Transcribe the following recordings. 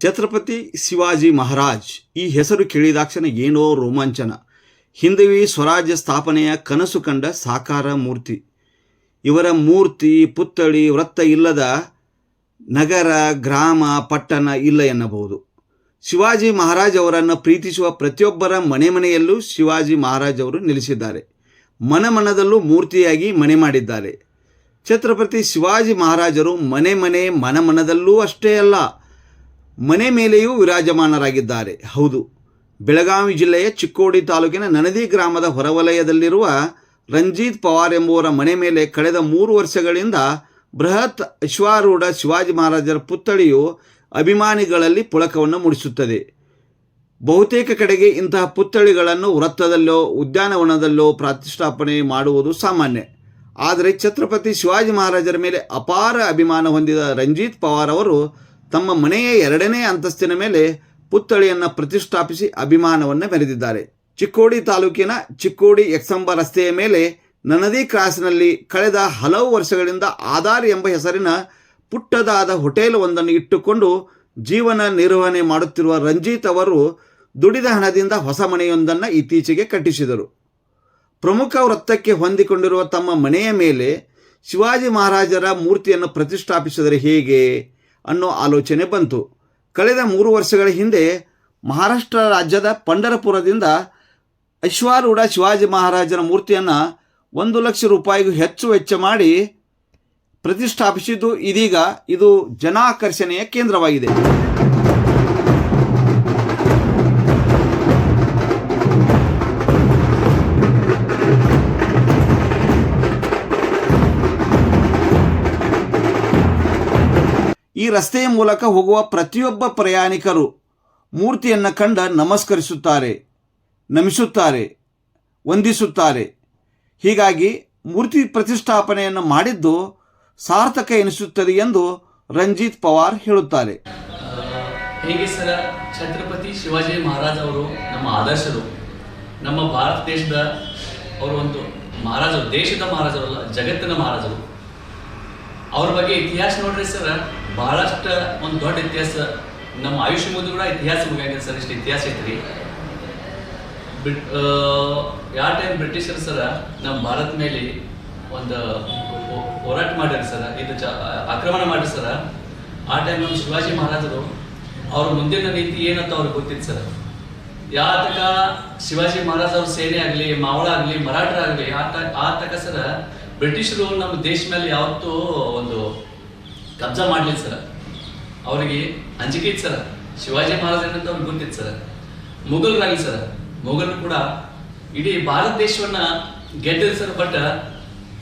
ಛತ್ರಪತಿ ಶಿವಾಜಿ ಮಹಾರಾಜ್ ಈ ಹೆಸರು ಕೇಳಿದಾಕ್ಷಣ ಏನೋ ರೋಮಾಂಚನ. ಹಿಂದವಿ ಸ್ವರಾಜ್ಯ ಸ್ಥಾಪನೆಯ ಕನಸು ಕಂಡ ಸಾಕಾರ ಮೂರ್ತಿ. ಇವರ ಮೂರ್ತಿ, ಪುತ್ಥಳಿ, ವೃತ್ತ ಇಲ್ಲದ ನಗರ, ಗ್ರಾಮ, ಪಟ್ಟಣ ಇಲ್ಲ ಎನ್ನಬಹುದು. ಶಿವಾಜಿ ಮಹಾರಾಜ್ ಅವರನ್ನು ಪ್ರೀತಿಸುವ ಪ್ರತಿಯೊಬ್ಬರ ಮನೆಯಲ್ಲೂ ಶಿವಾಜಿ ಮಹಾರಾಜ್ ಅವರು ನೆಲೆಸಿದ್ದಾರೆ. ಮನದಲ್ಲೂ ಮೂರ್ತಿಯಾಗಿ ಮನೆ ಮಾಡಿದ್ದಾರೆ. ಛತ್ರಪತಿ ಶಿವಾಜಿ ಮಹಾರಾಜರು ಮನದಲ್ಲೂ ಅಷ್ಟೇ ಅಲ್ಲ, ಮನೆ ಮೇಲೆಯೂ ವಿರಾಜಮಾನರಾಗಿದ್ದಾರೆ. ಹೌದು, ಬೆಳಗಾವಿ ಜಿಲ್ಲೆಯ ಚಿಕ್ಕೋಡಿ ತಾಲೂಕಿನ ನನದಿ ಗ್ರಾಮದ ಹೊರವಲಯದಲ್ಲಿರುವ ರಂಜಿತ್ ಪವಾರ್ ಎಂಬುವರ ಮನೆ ಮೇಲೆ ಕಳೆದ 3 ವರ್ಷಗಳಿಂದ ಬೃಹತ್ ಅಶ್ವಾರೂಢ ಶಿವಾಜಿ ಮಹಾರಾಜರ ಪುತ್ಥಳಿಯು ಅಭಿಮಾನಿಗಳಲ್ಲಿ ಪುಳಕವನ್ನು ಮೂಡಿಸುತ್ತದೆ. ಬಹುತೇಕ ಕಡೆಗೆ ಇಂತಹ ಪುತ್ಥಳಿಗಳನ್ನು ವೃತ್ತದಲ್ಲೋ ಉದ್ಯಾನವನದಲ್ಲೋ ಪ್ರತಿಷ್ಠಾಪನೆ ಮಾಡುವುದು ಸಾಮಾನ್ಯ. ಆದರೆ ಛತ್ರಪತಿ ಶಿವಾಜಿ ಮಹಾರಾಜರ ಮೇಲೆ ಅಪಾರ ಅಭಿಮಾನ ಹೊಂದಿದ ರಂಜಿತ್ ಪವಾರ್ ಅವರು ತಮ್ಮ ಮನೆಯ 2ನೇ ಅಂತಸ್ತಿನ ಮೇಲೆ ಪುತ್ಥಳಿಯನ್ನು ಪ್ರತಿಷ್ಠಾಪಿಸಿ ಅಭಿಮಾನವನ್ನು ಮೆರೆದಿದ್ದಾರೆ. ಚಿಕ್ಕೋಡಿ ತಾಲೂಕಿನ ಚಿಕ್ಕೋಡಿ ಎಕ್ಸಂಬ ರಸ್ತೆಯ ಮೇಲೆ ನನದಿ ಕ್ರಾಸ್ನಲ್ಲಿ ಕಳೆದ ಹಲವು ವರ್ಷಗಳಿಂದ ಆಧಾರ್ ಎಂಬ ಹೆಸರಿನ ಪುಟ್ಟದಾದ ಹೋಟೆಲ್ ಒಂದನ್ನು ಇಟ್ಟುಕೊಂಡು ಜೀವನ ನಿರ್ವಹಣೆ ಮಾಡುತ್ತಿರುವ ರಂಜಿತ್ ಅವರು ದುಡಿದ ಹಣದಿಂದ ಹೊಸ ಮನೆಯೊಂದನ್ನು ಇತ್ತೀಚೆಗೆ ಕಟ್ಟಿಸಿದರು. ಪ್ರಮುಖ ವೃತ್ತಕ್ಕೆ ಹೊಂದಿಕೊಂಡಿರುವ ತಮ್ಮ ಮನೆಯ ಮೇಲೆ ಶಿವಾಜಿ ಮಹಾರಾಜರ ಮೂರ್ತಿಯನ್ನು ಪ್ರತಿಷ್ಠಾಪಿಸಿದರೆ ಹೇಗೆ ಅನ್ನೋ ಆಲೋಚನೆ ಬಂತು. ಕಳೆದ 3 ವರ್ಷಗಳ ಹಿಂದೆ ಮಹಾರಾಷ್ಟ್ರ ರಾಜ್ಯದ ಪಂಢರಪುರದಿಂದ ಅಶ್ವಾರೂಢ ಶಿವಾಜಿ ಮಹಾರಾಜರ ಮೂರ್ತಿಯನ್ನು 1 ಲಕ್ಷ ರೂಪಾಯಿಗೂ ಹೆಚ್ಚು ವೆಚ್ಚ ಮಾಡಿ ಪ್ರತಿಷ್ಠಾಪಿಸಿದ್ದು ಇದೀಗ ಇದು ಜನಾಕರ್ಷಣೆಯ ಕೇಂದ್ರವಾಗಿದೆ. ಈ ರಸ್ತೆಯ ಮೂಲಕ ಹೋಗುವ ಪ್ರತಿಯೊಬ್ಬ ಪ್ರಯಾಣಿಕರು ಮೂರ್ತಿಯನ್ನು ಕಂಡ ನಮಸ್ಕರಿಸುತ್ತಾರೆ, ನಮಿಸುತ್ತಾರೆ, ವಂದಿಸುತ್ತಾರೆ. ಹೀಗಾಗಿ ಮೂರ್ತಿ ಪ್ರತಿಷ್ಠಾಪನೆಯನ್ನು ಮಾಡಿದ್ದು ಸಾರ್ಥಕ ಎನಿಸುತ್ತದೆ ಎಂದು ರಂಜಿತ್ ಪವಾರ್ ಹೇಳುತ್ತಾರೆ. ಹೇಗೆ ಸರ, ಛತ್ರಪತಿ ಶಿವಾಜಿ ಮಹಾರಾಜ್ ಅವರು ನಮ್ಮ ಆದರ್ಶರು. ನಮ್ಮ ಭಾರತ ದೇಶದ ಅವರು ಒಂದು ಮಹಾರಾಜರು, ದೇಶದ ಮಹಾರಾಜರಲ್ಲ, ಜಗತ್ತಿನ ಮಹಾರಾಜರು. ಅವ್ರ ಬಗ್ಗೆ ಇತಿಹಾಸ ನೋಡ್ರಿ ಸರ್, ಬಹಳಷ್ಟು ಒಂದು ದೊಡ್ಡ ಇತಿಹಾಸ. ನಮ್ಮ ಆಯುಷ್ಯ ಮುಂದೆ ಕೂಡ ಇತಿಹಾಸ ಮುಗಿಯಾಗಿದೆ ಸರ್. ಇಷ್ಟು ಇತಿಹಾಸ ಐತ್ರಿ. ಯಾವ ಟೈಮ್ ಬ್ರಿಟಿಷರು ಸರ ನಮ್ಮ ಭಾರತ ಮೇಲೆ ಒಂದು ಹೋರಾಟ ಮಾಡ್ಯಾರ ಸರ್, ಇದು ಆಕ್ರಮಣ ಮಾಡಿ ಸರ. ಆ ಟೈಮ್ ನಮ್ಮ ಶಿವಾಜಿ ಮಹಾರಾಜರು ಅವ್ರ ಮುಂದಿನ ನೀತಿ ಏನಂತ ಅವ್ರಿಗೆ ಗೊತ್ತಿತ್ತು ಸರ್. ಯಾತಕ ಶಿವಾಜಿ ಮಹಾರಾಜ್ ಅವ್ರ ಸೇನೆ ಆಗಲಿ, ಮಾವಳ ಆಗಲಿ, ಮರಾಠರಾಗಲಿ ಆ ತಕ ಸರ ಬ್ರಿಟಿಷರು ನಮ್ಮ ದೇಶ ಮೇಲೆ ಯಾವತ್ತೂ ಒಂದು ಕಬ್ಜಾ ಮಾಡಲಿಲ್ಲ ಸರ್. ಅವರಿಗೆ ಅಂಜಿಕೆ ಇತ್ತು ಸರ್. ಶಿವಾಜಿ ಮಹಾರಾಜ್ ಅಂತ ಅವ್ರಿಗೆ ಗೊತ್ತಿತ್ತು ಸರ್. ಮುಘಲರಾಗಲಿ ಸರ್, ಮುಘಲರು ಕೂಡ ಇಡೀ ಭಾರತ ದೇಶವನ್ನ ಗೆದ್ದಿಲ್ಲ sir. But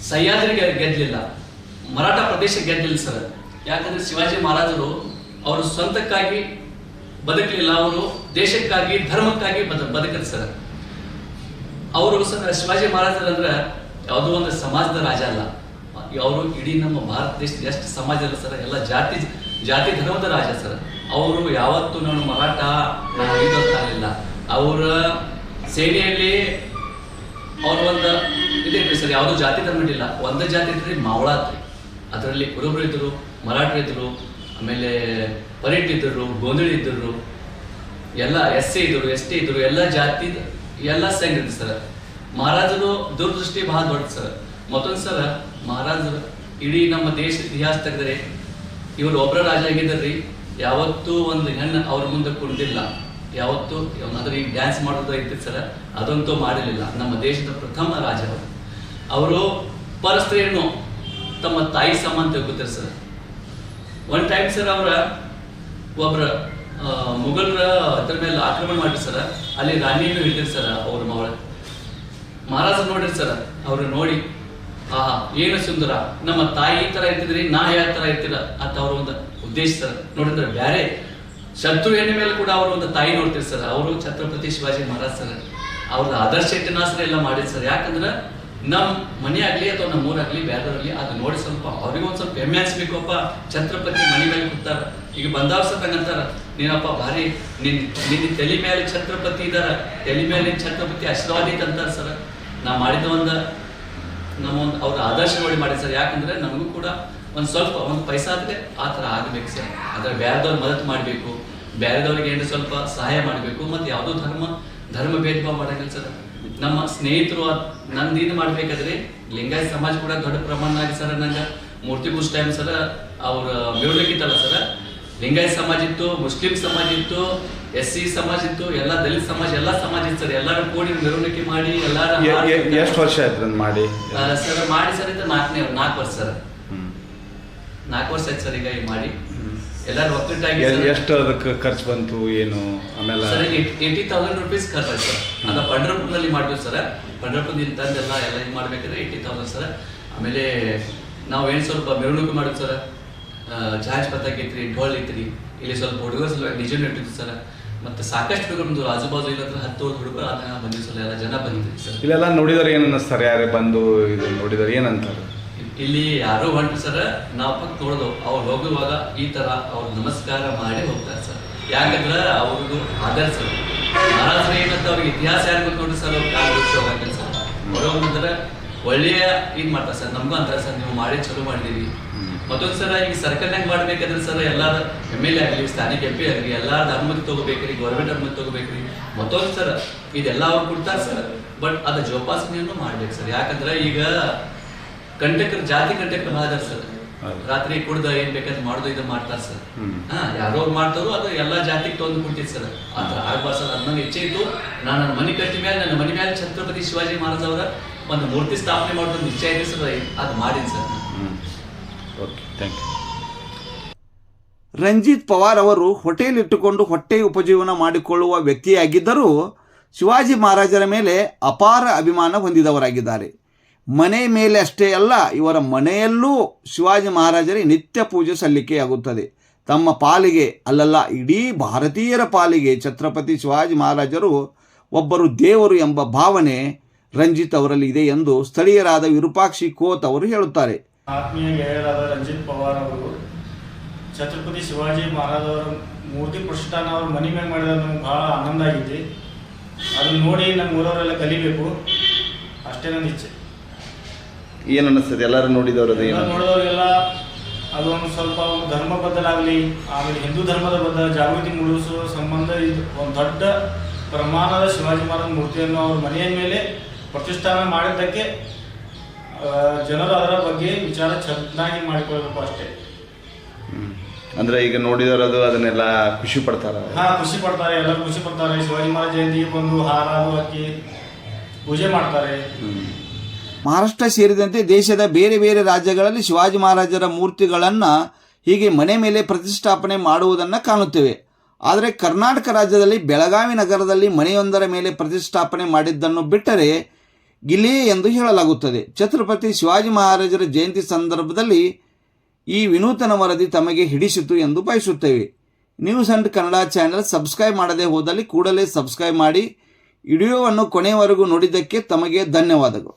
ಸಹ್ಯಾದ್ರಿಗೆ ಗೆದ್ದಲಿಲ್ಲ, Maratha Pradesh ಗೆದ್ದಲಿಲ್ಲ sir. ಯಾಕಂದ್ರೆ ಶಿವಾಜಿ ಮಹಾರಾಜರು ಅವರು ಸ್ವಂತಕ್ಕಾಗಿ ಬದುಕಲಿಲ್ಲ, ಅವರು ದೇಶಕ್ಕಾಗಿ ಧರ್ಮಕ್ಕಾಗಿ ಬದುಕಿದ್ರು ಸರ್. ಅವರು ಸರ್ ಶಿವಾಜಿ ಮಹಾರಾಜರಂದ್ರೆ ಯಾವುದೋ ಒಂದು ಸಮಾಜದ ರಾಜ ಅಲ್ಲ, ಅವರು ಇಡೀ ನಮ್ಮ ಭಾರತ ದೇಶದ ಎಷ್ಟು ಸಮಾಜ ಅಲ್ಲ ಸರ್, ಎಲ್ಲ ಜಾತಿ ಧರ್ಮದ ರಾಜ ಸರ್. ಅವರು ಯಾವತ್ತೂ ನಾನು ಮರಾಠ ಆಗಲಿಲ್ಲ. ಅವರ ಸೇನೆಯಲ್ಲಿ ಅವ್ರ ಒಂದು ಇದಿದ್ರಿ ಸರ್, ಯಾವುದೋ ಜಾತಿ ಧರ್ಮ ಇಲ್ಲ, ಒಂದೇ ಜಾತಿ ಇದ್ರಿ, ಮಾವಳ ಇದ್ರಿ. ಅದರಲ್ಲಿ ಕುರುಬರು ಇದ್ದರು, ಮರಾಠರು ಇದ್ದರು, ಆಮೇಲೆ ಪರೇಟ್ ಇದ್ದರು, ಗೋಂಧಳಿ ಇದ್ದರು, ಎಲ್ಲ SC ಇದ್ದರು, ST ಇದ್ದರು, ಎಲ್ಲ ಜಾತಿ ಎಲ್ಲ ಸಂಘ ಸರ್. ಮಹಾರಾಜರು ದೂರದೃಷ್ಟಿ ಬಹಳ ದೊಡ್ಡ ಸರ್. ಮತ್ತೊಂದು ಸರ, ಮಹಾರಾಜರು ಇಡೀ ನಮ್ಮ ದೇಶ ಇತಿಹಾಸ ತೆಗೆದರೆ ಇವರು ಒಬ್ಬರ ರಾಜ ಆಗಿದ್ದರಿ. ಯಾವತ್ತೂ ಒಂದು ಹೆಣ್ಣು ಅವ್ರ ಮುಂದೆ ಕುಂದಿಲ್ಲ, ಯಾವತ್ತೂ ಅದ್ರ ಈಗ ಡ್ಯಾನ್ಸ್ ಮಾಡೋದು ಇರ್ತಿತ್ತು ಸರ್, ಅದಂತೂ ಮಾಡಲಿಲ್ಲ. ನಮ್ಮ ದೇಶದ ಪ್ರಥಮ ರಾಜ ಅವರು ಪರಸ್ತ್ರೀಯನ್ನು ತಮ್ಮ ತಾಯಿ ಸಮ ಅಂತ ತಿಳ್ಕೊತಾರೆ ಸರ್. ಒನ್ ಟೈಮ್ ಸರ್ ಅವರ ಒಬ್ಬರ ಮುಘಲರ ಅದ್ರ ಮೇಲೆ ಆಕ್ರಮಣ ಮಾಡಿರಿ ಸರ್. ಅಲ್ಲಿ ರಾಣಿಯನ್ನು ಹಿಡಿದಿರಿ ಸರ್ ಅವ್ರ ಮಗಳ. ಮಹಾರಾಜರು ನೋಡ್ರಿ ಸರ್, ಅವ್ರು ನೋಡಿ ಏನು ಸುಂದರ, ನಮ್ಮ ತಾಯಿ ಈ ತರ ಇರ್ತಿದ್ರಿ, ನಾ ಯಾವ ತರ ಇರ್ತಿಲ್ಲ ಅಂತ ಅವ್ರ ಒಂದು ಉದ್ದೇಶ ಸರ್. ನೋಡಿದ್ರೆ ಬೇರೆ ಶತ್ರು ಹೆಣ್ಣ ಮೇಲೆ ಕೂಡ ಅವರು ಒಂದು ತಾಯಿ ನೋಡ್ತೀರಿ ಸರ್. ಅವರು ಛತ್ರಪತಿ ಶಿವಾಜಿ ಮಹಾರಾಜ್ ಸರ್ ಅವ್ರದ್ದು ಆದರ್ಶ ಇತಿಹಾಸ ಎಲ್ಲ ಮಾಡಿದ್ರು ಸರ್. ಯಾಕಂದ್ರೆ ನಮ್ಮ ಮನೆ ಆಗ್ಲಿ ಅಥವಾ ನಮ್ಮ ಊರಾಗ್ಲಿ ಬೇರೆಯವ್ರಾಗ್ಲಿ ಅದು ನೋಡಿ ಸ್ವಲ್ಪ ಅವ್ರಿಗೊಂದು ಸ್ವಲ್ಪ ಹೆಮ್ಮೆ ಅನ್ಸ್ಬೇಕಪ್ಪ. ಛತ್ರಪತಿ ಮನೆ ಮೇಲೆ ಕೂತಾರ, ಈಗ ಬಂದವ್ರ ಸರ್ ಹಂಗಂತಾರ, ನೀನಪ್ಪ ಭಾರಿ ನಿನ್ನ ತಲೆ ಮೇಲೆ ಛತ್ರಪತಿ ಇದಾರ, ತಲೆ ಮೇಲೆ ಛತ್ರಪತಿ ಆಶೀರ್ವಾದಿತ ಅಂತಾರ ಸರ್. ನಾ ಮಾಡಿದ ನಮ್ಮ ಅವ್ರ ಆದರ್ಶ ನೋಡಿ ಮಾಡಿ ಸರ್. ಯಾಕಂದ್ರೆ ನಮಗೂ ಕೂಡ ಒಂದು ಸ್ವಲ್ಪ ಒಂದು ಪೈಸಾ ಆದರೆ ಆ ಥರ ಆಗಬೇಕು ಸರ್. ಆದರೆ ಬೇರೆದವ್ರು ಮದತ್ ಮಾಡಬೇಕು, ಬೇರೆದವ್ರಿಗೆ ಏನು ಸ್ವಲ್ಪ ಸಹಾಯ ಮಾಡಬೇಕು. ಮತ್ತು ಯಾವುದೋ ಧರ್ಮ ಭೇದ ಭಾವ ಮಾಡಂಗಿಲ್ಲ ಸರ್. ನಮ್ಮ ಸ್ನೇಹಿತರು ನಂದಿನ ಮಾಡ್ಬೇಕಾದ್ರೆ ಲಿಂಗಾಯತ್ ಸಮಾಜ ಕೂಡ ದೊಡ್ಡ ಪ್ರಮಾಣವಾಗಿ ಸರ್ ನಂಗೆ ಮೂರ್ತಿ ಪೂಜೆ ಟೈಮ್ ಸರ್ ಅವ್ರ ಮೆರವಣಿಗಿತ್ತಲ್ಲ ಸರ್, ಲಿಂಗಾಯತ್ ಸಮಾಜ ಇತ್ತು, ಮುಸ್ಲಿಂ ಸಮಾಜ ಇತ್ತು, SC ಸಮಾಜ ಇತ್ತು, ಎಲ್ಲ ದಲಿತ ಸಮಾಜ ಎಲ್ಲ ಸಮಾಜ ಇತ್ತು ಸರ್. ಎಲ್ಲರೂ ಕೂಡಿ ಮೆರವಣಿಗೆ ಮಾಡಿ ಎಲ್ಲಾರು ಎಷ್ಟು ವರ್ಷ ಆಯ್ತು ಮಾಡಿ ಸರ್? ಮಾಡಿ ಸರ್ ಇದು 4 ವರ್ಷ ಸರ್. 4 ವರ್ಷ ಆಯ್ತು ಸರ್ ಈಗ ಮಾಡಿ ಎಲ್ಲರೂ ಒಕ್ಕಟ್ಟಾಗಿ. ಎಷ್ಟು ಅದಕ್ಕೆ ಖರ್ಚು ಬಂತು ಏನು? ಆಮೇಲೆ ಸರ್ 80,000 rupees ಖರ್ಚು ಆಯ್ತು ಸರ್. ಅದು ಪಂಡ್ರಪುರದಲ್ಲಿ ಮಾಡಿದ್ವಿ ಸರ್. ಪಂಡ್ರಪುರದಿಂದ ತಂದೆಲ್ಲ ಎಲ್ಲ ಇದು ಮಾಡ್ಬೇಕಾದ್ರೆ 80,000 ಸರ್. ಆಮೇಲೆ ನಾವು ಏನು ಸ್ವಲ್ಪ ಮೆರವಣಿಗೆ ಮಾಡಿದ್ವಿ ಸರ್. ಜಹಾಜ್ ಪತಾಕ್ ಇತ್ರಿ, ಢೋಲ್ ಇತ್ರಿ, ಇಲ್ಲಿ ಸ್ವಲ್ಪ ಹುಡುಗರು ಸ್ವಲ್ಪ ಡಿಜನ್ ಇಟ್ಟಿದ್ವಿ ಸರ್. ಮತ್ತು ಸಾಕಷ್ಟು ಹುಡುಗರು ಆಜುಬಾಜು ಇಲ್ಲ 10 ಹುಡುಗರು ಅದನ್ನ ಬಂದಿವಿ ಸರ್. ಎಲ್ಲ ಜನ ಬಂದಿದ್ವಿ ಸರ್. ಇಲ್ಲೆಲ್ಲ ನೋಡಿದಾರೆ ಏನು ಅನ್ನಿಸ್ತಾರೆ? ಯಾರೇ ಬಂದು ಇದು ನೋಡಿದಾರೆ ಏನಂತಾರೆ? ಇಲ್ಲಿ ಯಾರೋ ಹೊಂಟ್ರು ಸರ್, ನಾವು ಪಕ್ಕ ನೋಡೋದು ಅವ್ರು ಹೋಗುವಾಗ ಈ ತರ ಅವ್ರು ನಮಸ್ಕಾರ ಮಾಡಿ ಹೋಗ್ತಾರೆ ಸರ್. ಯಾಕಂದ್ರೆ ಅವ್ರಿಗೂ ಆಧಾರ ಸರ್ ಮಹಾರಾಜರು ಏನಂತ ಅವ್ರಿಗೆ ಇತಿಹಾಸ ಯಾರು ಗೊತ್ತು ನೋಡ್ರಿ ಸರ್. ಅವ್ರು ಕಾಲು ಬಿಟ್ಟು ಹೋಗಂಗಿಲ್ಲ ಸರ್. ಬರೋದಂದ್ರೆ ಒಳ್ಳೆಯ ಇದು ಮಾಡ್ತಾರೆ ಸರ್. ನಮಗೂ ಅಂತಾರೆ ಸರ್ ನೀವು ಮಾಡಿ ಚಲೋ ಮಾಡಿದೀವಿ. ಮತ್ತೊಂದು ಸರ ಈಗ ಸರ್ಕಾರನಾಗ ಮಾಡ್ಬೇಕಾದ್ರೆ ಸರ್ ಎಲ್ಲಾರ MLA ಆಗಲಿ, ಸ್ಥಾನಿಕ MP ಆಗಲಿ, ಎಲ್ಲಾರ ಅನುಮತಿ ತಗೋಬೇಕ್ರಿ, ಗೌರ್ಮೆಂಟ್ ಅನುಮತಿ ತಗೋಬೇಕ್ರಿ. ಮತ್ತೊಂದು ಸರ್ ಇದೆಲ್ಲ ಅವ್ರು ಕೊಡ್ತಾರೆ ಸರ್. ಬಟ್ ಅದು ಜೋಪಾಸನೆಯನ್ನು ಮಾಡ್ಬೇಕು ಸರ್. ಯಾಕಂದ್ರೆ ಈಗ ಕಂಟಕರು ಜಾತಿ ಕಂಟಕರು ಮಾಡಿದಾರೆ ಸರ್. ರಾತ್ರಿ ಕುಡ್ದ ಏನ್ ಬೇಕಾದ್ರೆ ಮಾಡೋದು ಇದು ಮಾಡ್ತಾರೆ ಸರ್. ಯಾರೋ ಮಾಡ್ತಾರೋ ಅದು ಎಲ್ಲಾ ಜಾತಿಗೆ ತೊಂದು ಕೊಡ್ತೀವಿ ಸರ್. ಆತರ ಆಗ್ಬಾರ್ದು ಸರ್. ಅದು ನಂಗೆ ಇಚ್ಛೆ ಇತ್ತು. ನಾನು ನನ್ನ ಮನೆ ಕಟ್ಟಿ ಮೇಲೆ ನನ್ನ ಮನೆ ಮೇಲೆ ಛತ್ರಪತಿ ಶಿವಾಜಿ ಮಹಾರಾಜ್ ಅವರ ಒಂದು ಮೂರ್ತಿ ಸ್ಥಾಪನೆ ಮಾಡೋದು ಇಚ್ಛೆ ಇದೆ ಸರ್. ಅದು ಮಾಡಿನಿ sir. Okay, thank you. Ranjit Pawar ಅವರು ಹೋಟೆಲ್ ಇಟ್ಟುಕೊಂಡು ಹೊಟ್ಟೆ ಉಪಜೀವನ ಮಾಡಿಕೊಳ್ಳುವ ವ್ಯಕ್ತಿಯಾಗಿದ್ದರೂ ಶಿವಾಜಿ ಮಹಾರಾಜರ ಮೇಲೆ ಅಪಾರ ಅಭಿಮಾನ ಹೊಂದಿದವರಾಗಿದ್ದಾರೆ. ಮನೆ ಮೇಲೆ ಅಷ್ಟೇ ಅಲ್ಲ, ಇವರ ಮನೆಯಲ್ಲೂ ಶಿವಾಜಿ ಮಹಾರಾಜರಿಗೆ ನಿತ್ಯ ಪೂಜೆ ಸಲ್ಲಿಕೆಯಾಗುತ್ತದೆ. ತಮ್ಮ ಪಾಲಿಗೆ ಅಲ್ಲಲ್ಲ, ಇಡೀ ಭಾರತೀಯರ ಪಾಲಿಗೆ ಛತ್ರಪತಿ ಶಿವಾಜಿ ಮಹಾರಾಜರು ಒಬ್ಬರು ದೇವರು ಎಂಬ ಭಾವನೆ ರಂಜಿತ್ ಅವರಲ್ಲಿ ಇದೆ ಎಂದು ಸ್ಥಳೀಯರಾದ ವಿರೂಪಾಕ್ಷಿ ಕೋತ್ ಅವರು ಹೇಳುತ್ತಾರೆ. ಆತ್ಮೀಯ ಗೆಳೆಯರಾದ ರಂಜಿತ್ ಪವಾರ್ ಅವರು ಛತ್ರಪತಿ ಶಿವಾಜಿ ಮಹಾರಾಜ್ ಅವರ ಮೂರ್ತಿ ಪ್ರತಿಷ್ಠಾನ ಅವ್ರ ಮನೆ ಮೇಲೆ ಮಾಡಿದ್ರೆ ನಮ್ಗೆ ಭಾಳ ಆನಂದ ಆಗಿದೆ. ಅದನ್ನು ನೋಡಿ ನಮ್ಮ ಊರವರೆಲ್ಲ ಕಲಿಬೇಕು, ಅಷ್ಟೇ ನನ್ನ ಇಚ್ಛೆ. ಏನು ಅನ್ನಿಸ್ತದೆ ಎಲ್ಲರೂ ನೋಡಿದವರು? ನೋಡಿದವರಿಗೆಲ್ಲ ಅದೊಂದು ಸ್ವಲ್ಪ ಧರ್ಮ ಬದಲಾಗಲಿ, ಆಮೇಲೆ ಹಿಂದೂ ಧರ್ಮದ ಬಗ್ಗೆ ಜಾಗೃತಿ ಮೂಡಿಸುವ ಸಂಬಂಧ ಇದು ಒಂದು ದೊಡ್ಡ ಪ್ರಮಾಣದ ಶಿವಾಜಿ ಮಹಾರಾಜ್ ಮೂರ್ತಿಯನ್ನು ಅವ್ರ ಮನೆಯ ಮೇಲೆ ಪ್ರತಿಷ್ಠಾನ ಮಾಡಿದ್ದಕ್ಕೆ ಜನರು ಅದರ ಬಗ್ಗೆ ವಿಚಾರ ಚೆನ್ನಾಗಿ ಮಾಡಿಕೊಳ್ಳಬೇಕು ಅಷ್ಟೇ. ಅಂದ್ರೆ ಈಗ ನೋಡಿದವರು ಅದನ್ನೆಲ್ಲ ಖುಷಿ ಪಡ್ತಾರೆ. ಖುಷಿ ಪಡ್ತಾರೆ, ಎಲ್ಲರೂ ಖುಷಿ ಪಡ್ತಾರೆ. ಶಿವಾಜಿ ಮಹಾರಾಜ ಜಯಂತಿಗೆ ಬಂದು ಹಾರ ಹಾಕಿ ಪೂಜೆ ಮಾಡ್ತಾರೆ. ಮಹಾರಾಷ್ಟ್ರ ಸೇರಿದಂತೆ ದೇಶದ ಬೇರೆ ಬೇರೆ ರಾಜ್ಯಗಳಲ್ಲಿ ಶಿವಾಜಿ ಮಹಾರಾಜರ ಮೂರ್ತಿಗಳನ್ನು ಹೀಗೆ ಮನೆ ಮೇಲೆ ಪ್ರತಿಷ್ಠಾಪನೆ ಮಾಡುವುದನ್ನು ಕಾಣುತ್ತೇವೆ. ಆದರೆ ಕರ್ನಾಟಕ ರಾಜ್ಯದಲ್ಲಿ ಬೆಳಗಾವಿ ನಗರದಲ್ಲಿ ಮನೆಯೊಂದರ ಮೇಲೆ ಪ್ರತಿಷ್ಠಾಪನೆ ಮಾಡಿದ್ದನ್ನು ಬಿಟ್ಟರೆ ಗಿಲೆ ಎಂದು ಹೇಳಲಾಗುತ್ತದೆ. ಛತ್ರಪತಿ ಶಿವಾಜಿ ಮಹಾರಾಜರ ಜಯಂತಿ ಸಂದರ್ಭದಲ್ಲಿ ಈ ವಿನೂತನ ವರದಿ ತಮಗೆ ಹಿಡಿಸಿತು ಎಂದು ಬಯಸುತ್ತೇವೆ. News and Kannada channel subscribe ಮಾಡದೆ ಹೋದಲ್ಲಿ ಕೂಡಲೇ ಸಬ್ಸ್ಕ್ರೈಬ್ ಮಾಡಿ. ವಿಡಿಯೋವನ್ನು ಕೊನೆಯವರೆಗೂ ನೋಡಿದ್ದಕ್ಕೆ ತಮಗೆ ಧನ್ಯವಾದಗಳು.